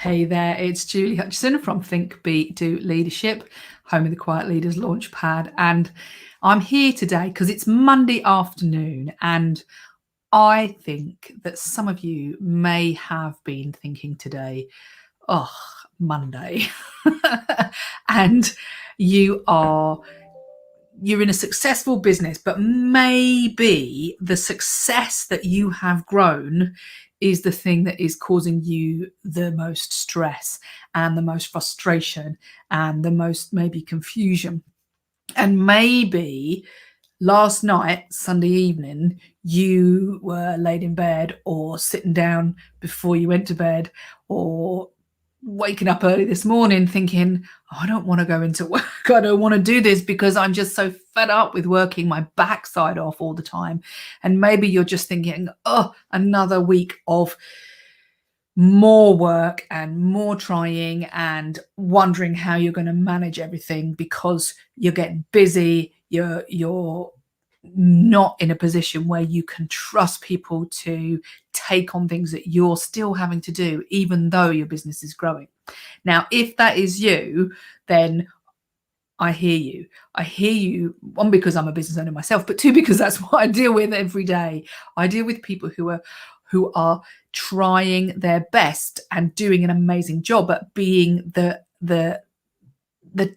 Hey there, it's Julie Hutchison from Think, Be, Do Leadership, home of the Quiet Leaders Launchpad. And I'm here today because it's Monday afternoon. And I think that some of you may have been thinking today, oh, Monday. And you're in a successful business, but maybe the success that you have grown is the thing that is causing you the most stress and the most frustration and the most maybe confusion. And maybe last night, Sunday evening, you were laid in bed or sitting down before you went to bed or waking up early this morning thinking, oh, I don't want to go into work. I don't want to do this because I'm just so fed up with working my backside off all the time. And maybe you're just thinking, oh, another week of more work and more trying and wondering how you're going to manage everything because you're getting busy. You're not in a position where you can trust people to take on things that you're still having to do, even though your business is growing. Now, if that is you, then I hear you. I hear you, one, because I'm a business owner myself, but two, because that's what I deal with every day. I deal with people who are trying their best and doing an amazing job at being the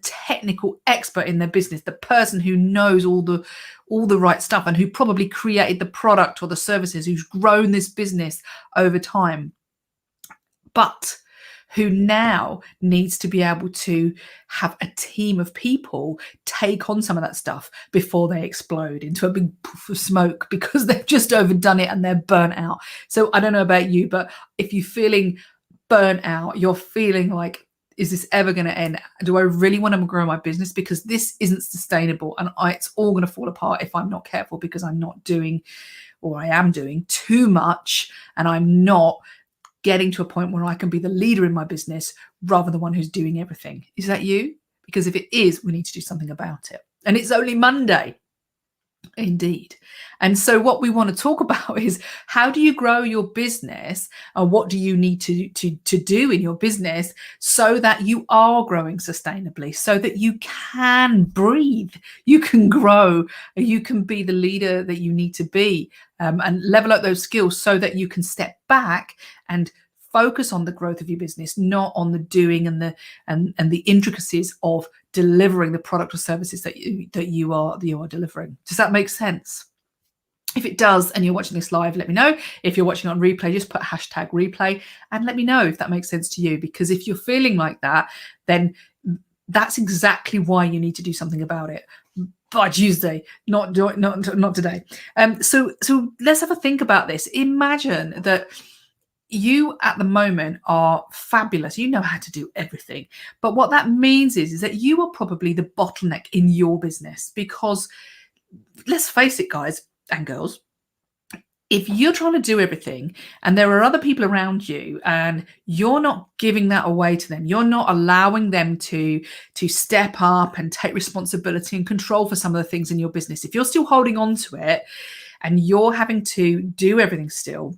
technical expert in their business, the person who knows all the right stuff and who probably created the product or the services, who's grown this business over time, but who now needs to be able to have a team of people take on some of that stuff before they explode into a big poof of smoke because they've just overdone it and they're burnt out. So I don't know about you, but if you're feeling burnt out, you're feeling like, is this ever going to end? Do I really want to grow my business? Because this isn't sustainable and it's all going to fall apart if I'm not careful, because I'm not doing, or I am doing too much, and I'm not getting to a point where I can be the leader in my business rather than the one who's doing everything. Is that you? Because if it is, we need to do something about it. And it's only Monday. Indeed. And so what we want to talk about is, how do you grow your business, and what do you need to do in your business so that you are growing sustainably, so that you can breathe, you can grow, you can be the leader that you need to be, and level up those skills so that you can step back and focus on the growth of your business, not on the doing and the intricacies of delivering the product or services that you are delivering. Does that make sense? If it does, and you're watching this live, let me know. If you're watching on replay, just put hashtag replay and let me know if that makes sense to you. Because if you're feeling like that, then that's exactly why you need to do something about it by Tuesday, not today. So let's have a think about this. Imagine that you at the moment are fabulous. You know how to do everything. But what that means is that you are probably the bottleneck in your business, because let's face it, guys and girls, if you're trying to do everything and there are other people around you and you're not giving that away to them, you're not allowing them to step up and take responsibility and control for some of the things in your business, if you're still holding on to it and you're having to do everything still,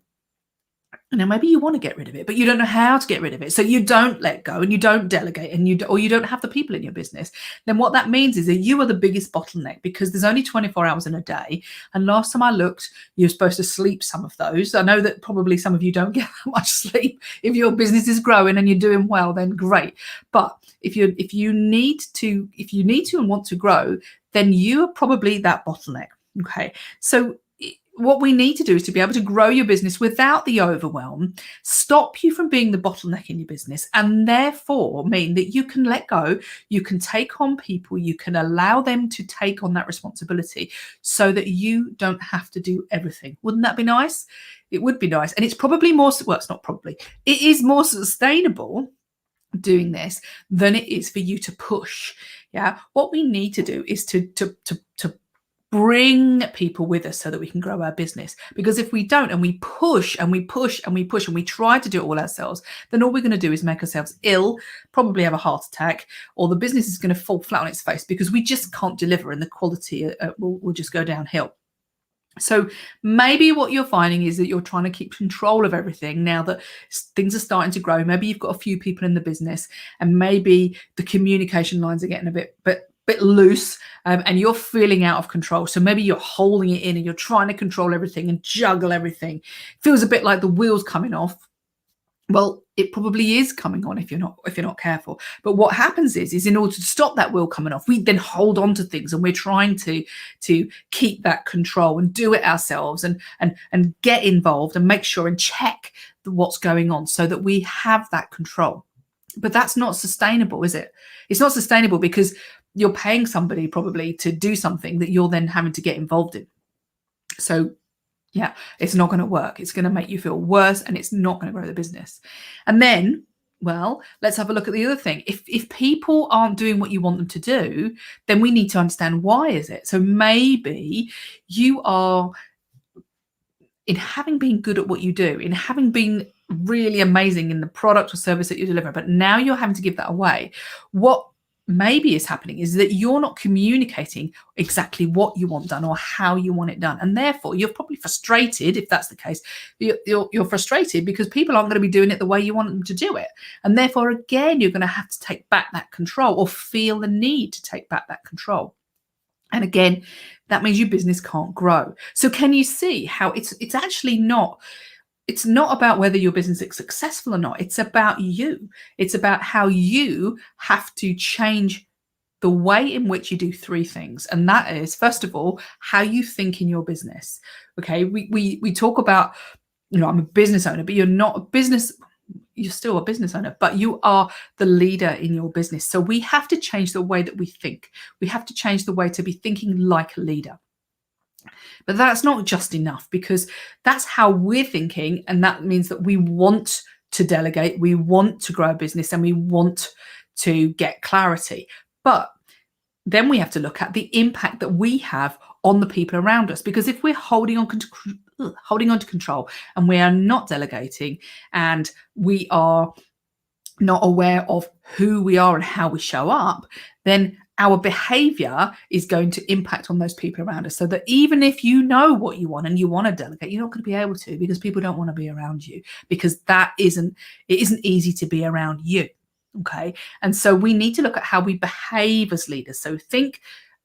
now maybe you want to get rid of it, but you don't know how to get rid of it. So you don't let go and you don't delegate, and you don't have the people in your business. Then what that means is that you are the biggest bottleneck, because there's only 24 hours in a day. And last time I looked, you're supposed to sleep some of those. I know that probably some of you don't get that much sleep. If your business is growing and you're doing well, then great. But if you need to and want to grow, then you are probably that bottleneck. Okay. So what we need to do is to be able to grow your business without the overwhelm, stop you from being the bottleneck in your business, and therefore mean that you can let go, you can take on people, you can allow them to take on that responsibility so that you don't have to do everything. Wouldn't that be nice? It would be nice. And it's probably more, well, it's not probably, it is more sustainable doing this than it is for you to push. Yeah. What we need to do is to bring people with us so that we can grow our business. Because if we don't, and we push and we push and we push and we try to do it all ourselves, then all we're going to do is make ourselves ill, probably have a heart attack, or the business is going to fall flat on its face because we just can't deliver, and the quality will just go downhill. So maybe what you're finding is that you're trying to keep control of everything now that things are starting to grow. Maybe you've got a few people in the business, and maybe the communication lines are getting a bit loose, and you're feeling out of control. So maybe you're holding it in and you're trying to control everything and juggle everything. Feels a bit like the wheels coming off. Well, it probably is coming on if you're not careful. But what happens is in order to stop that wheel coming off, we then hold on to things, and we're trying to keep that control and do it ourselves, and get involved and make sure and check what's going on so that we have that control. But that's not sustainable, is it? It's not sustainable because you're paying somebody probably to do something that you're then having to get involved in. So yeah, it's not going to work. It's going to make you feel worse, and it's not going to grow the business. And then, well, let's have a look at the other thing. If people aren't doing what you want them to do, then we need to understand why is it. So maybe you are, in having been good at what you do, in having been really amazing in the product or service that you deliver, but now you're having to give that away. What maybe is happening is that you're not communicating exactly what you want done or how you want it done, and therefore you're probably frustrated. If that's the case, you're frustrated because people aren't going to be doing it the way you want them to do it, and therefore again you're going to have to take back that control or feel the need to take back that control. And again, that means your business can't grow. So can you see how it's actually not, it's not about whether your business is successful or not. It's about you. It's about how you have to change the way in which you do three things. And that is, first of all, how you think in your business. Okay, we talk about, I'm a business owner, but you're not a business, you're still a business owner, but you are the leader in your business. So we have to change the way that we think. We have to change the way to be thinking like a leader. But that's not just enough, because that's how we're thinking. And that means that we want to delegate, we want to grow a business, and we want to get clarity. But then we have to look at the impact that we have on the people around us. Because if we're holding on to control, and we are not delegating, and we are not aware of who we are and how we show up, then our behavior is going to impact on those people around us. So that even if you know what you want and you want to delegate, you're not going to be able to, because people don't want to be around you, because it isn't easy to be around you. Okay. And so we need to look at how we behave as leaders. So think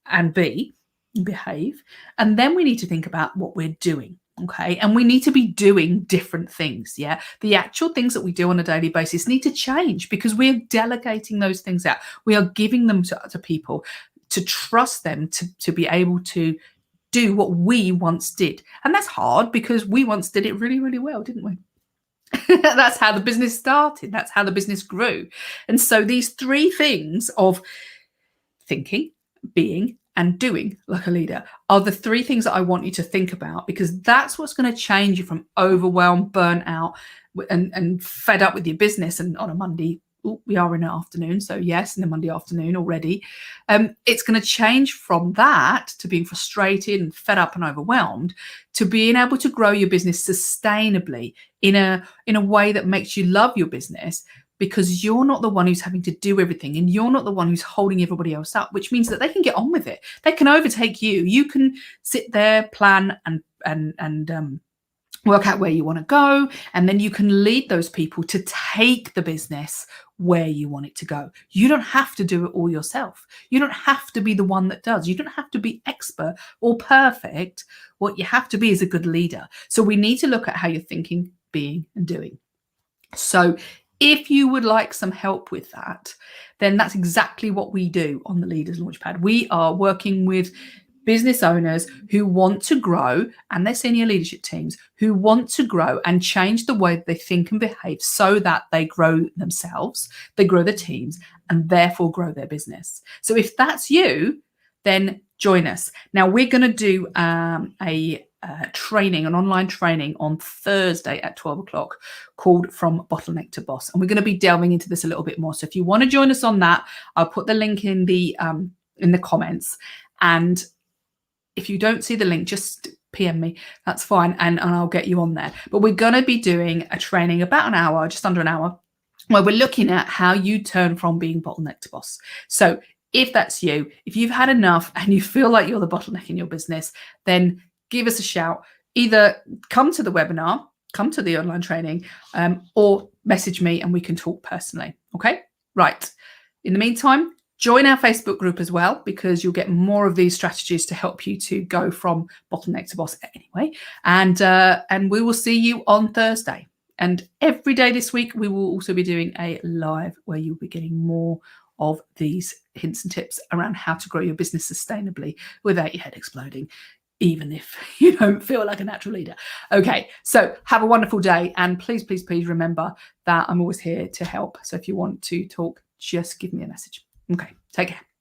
and behave. And then we need to think about what we're doing. Okay. And we need to be doing different things. Yeah. The actual things that we do on a daily basis need to change, because we're delegating those things out. We are giving them to people, to trust them to be able to do what we once did. And that's hard, because we once did it really, really well, didn't we? That's how the business started. That's how the business grew. And so these three things of thinking, being, and doing like a leader are the three things that I want you to think about, because that's what's going to change you from overwhelmed, burnout, and fed up with your business. And on a Monday, we are in an afternoon, so yes, in a Monday afternoon already, it's going to change from that to being frustrated and fed up and overwhelmed, to being able to grow your business sustainably in a way that makes you love your business, because you're not the one who's having to do everything, and you're not the one who's holding everybody else up, which means that they can get on with it. They can overtake you. You can sit there, plan, and work out where you want to go, and then you can lead those people to take the business where you want it to go. You don't have to do it all yourself. You don't have to be the one that does. You don't have to be expert or perfect. What you have to be is a good leader. So we need to look at how you're thinking, being, and doing. So if you would like some help with that, then that's exactly what we do on the Leaders Launchpad. We are working with business owners who want to grow, and their senior leadership teams who want to grow and change the way they think and behave, so that they grow themselves, they grow their teams, and therefore grow their business. So if that's you, then join us. Now we're going to do an online training on Thursday at 12 o'clock called From Bottleneck to Boss. And we're going to be delving into this a little bit more. So if you want to join us on that, I'll put the link in the comments. And if you don't see the link, just PM me. That's fine. And I'll get you on there. But we're going to be doing a training about an hour, just under an hour, where we're looking at how you turn from being bottleneck to boss. So if that's you, if you've had enough and you feel like you're the bottleneck in your business, then give us a shout. Either come to the webinar, come to the online training, or message me and we can talk personally. Okay, right. In the meantime, join our Facebook group as well, because you'll get more of these strategies to help you to go from bottleneck to boss anyway. And we will see you on Thursday. And every day this week, we will also be doing a live where you'll be getting more of these hints and tips around how to grow your business sustainably without your head exploding, even if you don't feel like a natural leader. Okay, so have a wonderful day. And please, please, please remember that I'm always here to help. So if you want to talk, just give me a message. Okay, take care.